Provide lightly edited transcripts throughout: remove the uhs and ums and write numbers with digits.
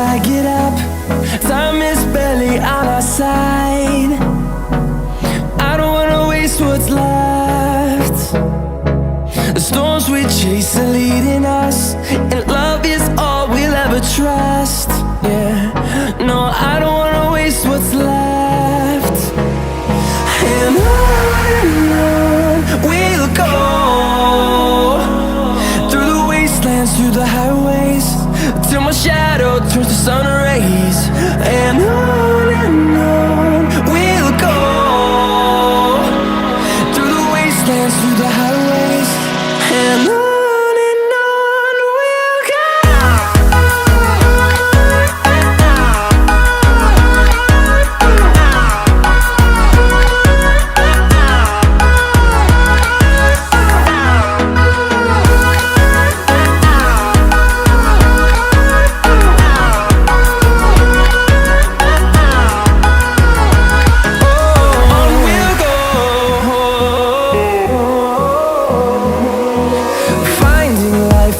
I get up, time is barely on our side. I don't wanna waste what's left. The storms we chase are leading us, and love is all we'll ever trust. Yeah, no, I don't wanna waste what's left. And on we'll go, through the wastelands, through the highways, till my shadow turns to sun rays. And on we'll go, through the wastelands, through the highways, and on we'll go.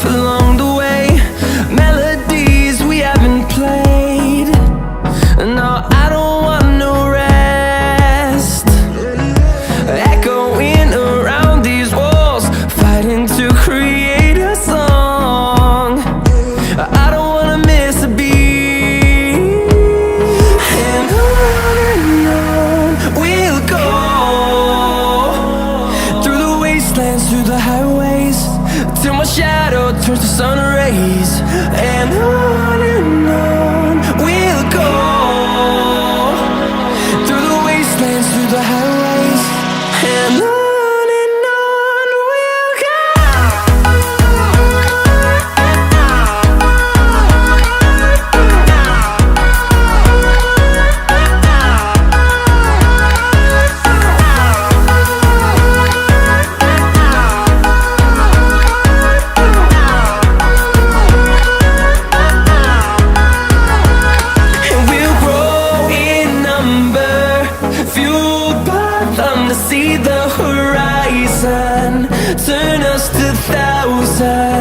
Along the way, melodies we haven't played. No, I don't want no rest. Echoing around these walls, fighting to create a song. I don't wanna miss a beat. And on we'll go, through the wastelands, through the highways, till my shadow turns to sun rays. And on we'll go, through the wastelands, through the highways, and on we'll go. See the horizon turn us to thousands.